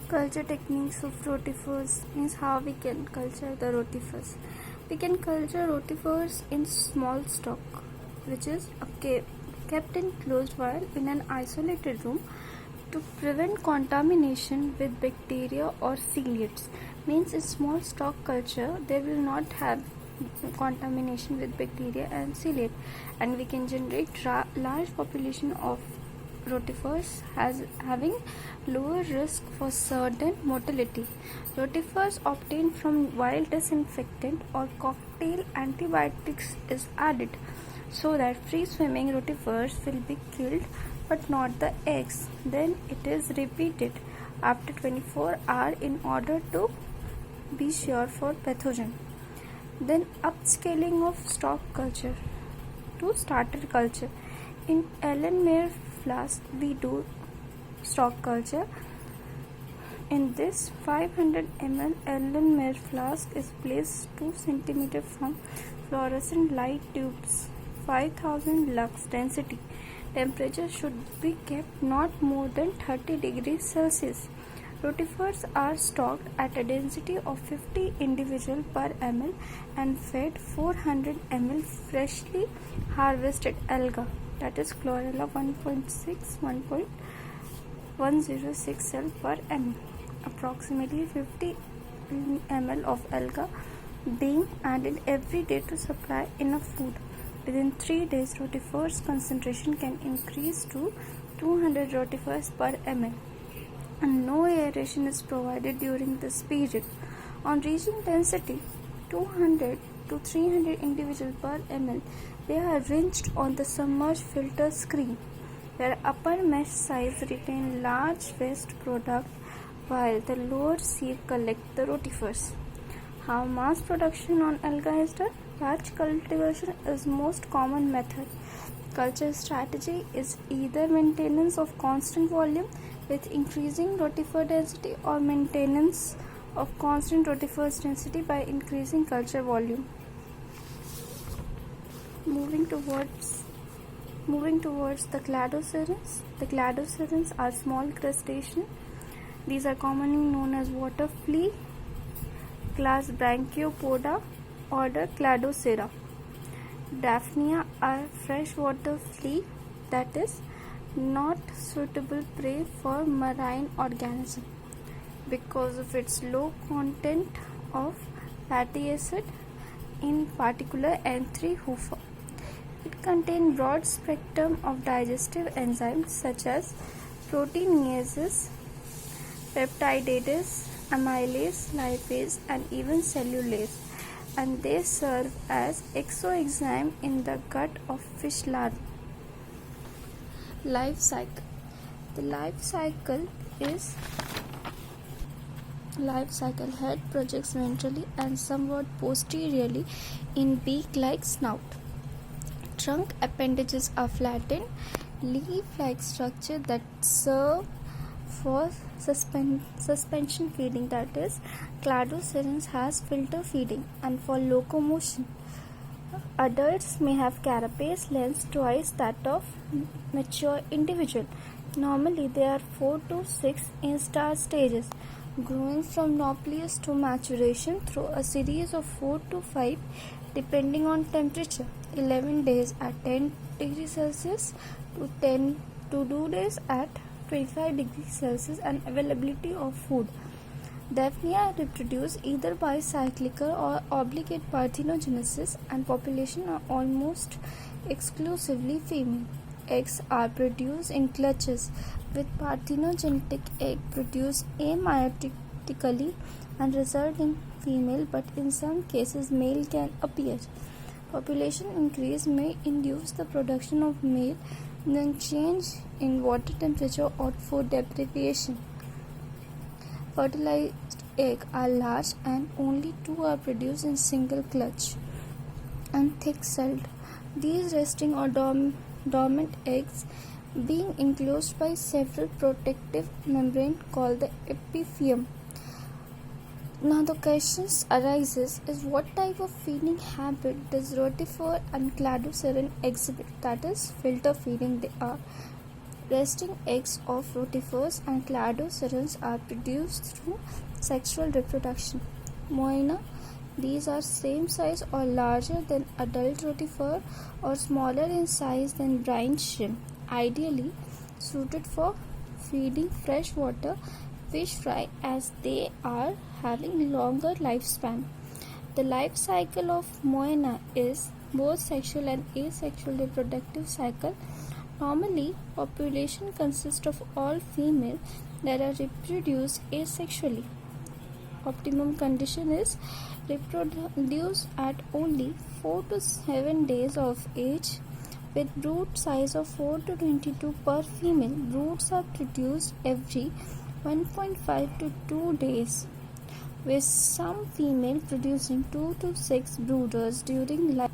Culture techniques of rotifers means how we can culture the rotifers. We can culture rotifers in small stock, which is kept in closed while in an isolated room to prevent contamination with bacteria or ciliates. Means in small stock culture they will not have contamination with bacteria and ciliate, and we can generate large population of rotifers having lower risk for certain mortality. Rotifers obtained from wild disinfectant or cocktail antibiotics is added so that free swimming rotifers will be killed but not the eggs. Then it is repeated after 24 hours in order to be sure for pathogen. Then upscaling of stock culture to starter culture. In Erlenmeyer flask we do stock culture. In this 500 ml Erlenmeyer flask is placed 2 cm from fluorescent light tubes, 5000 lux density. Temperature should be kept not more than 30 degrees Celsius. Rotifers are stocked at a density of 50 individual per ml and fed 400 ml freshly harvested alga, that is chlorella 1.6 1.106 cell per ml. Approximately 50 ml of alga being added every day to supply enough food. Within 3 days, rotifers concentration can increase to 200 rotifers per ml, and no aeration is provided during this period. On reaching density 200 to 300 individual per ml, they are rinsed on the submerged filter screen. Their upper mesh size retain large waste product while the lower sieve collect the rotifers. How mass production on alga is done? Batch cultivation is most common method. Culture strategy is either maintenance of constant volume with increasing rotifer density or maintenance of constant rotifer density by increasing culture volume. Moving towards the cladocerans. The cladocerans are small crustaceans. These are commonly known as water flea, class Brachiopoda, order Cladocera. Daphnia are freshwater flea, that is not suitable prey for marine organism because of its low content of fatty acid, in particular N3-HUFA. It contains broad spectrum of digestive enzymes such as proteinases, peptidase, amylase, lipase, and even cellulase, and they serve as exoenzyme in the gut of fish larvae. Life cycle. The life cycle head projects ventrally and somewhat posteriorly in beak-like snout. Trunk appendages are flattened, leaf-like structure that serve for suspension feeding, that is cladocerans has filter feeding, and for locomotion. Adults may have carapace length twice that of mature individual. Normally there are 4 to 6 instar stages, growing from nauplius to maturation through a series of 4 to 5 depending on temperature. 11 days at 10 degrees Celsius to 2 days at 25 degrees Celsius and availability of food. Daphnia reproduce either by cyclical or obligate parthenogenesis, and population are almost exclusively female. Eggs are produced in clutches, with parthenogenetic egg produced amyotically and result in female, but in some cases male can appear. Population increase may induce the production of male, then change in water temperature or food deprivation. Fertilized eggs are large and only 2 are produced in single clutch and thick-celled. These resting or dormant eggs being enclosed by several protective membranes called the epiphyum. Now the question arises is what type of feeding habit does rotifer and cladoceran exhibit, that is filter feeding they are. Resting eggs of rotifers and cladocerans are produced through sexual reproduction. Moina, these are same size or larger than adult rotifer or smaller in size than brine shrimp, ideally suited for feeding freshwater fish fry as they are having longer lifespan. The life cycle of Moina is both sexual and asexual reproductive cycle. Normally, population consists of all female that are reproduced asexually. Optimum condition is reproduce at only 4 to 7 days of age with brood size of 4 to 22 per female. Broods are produced every 1.5 to 2 days, with some female producing 2 to 6 brooders during life.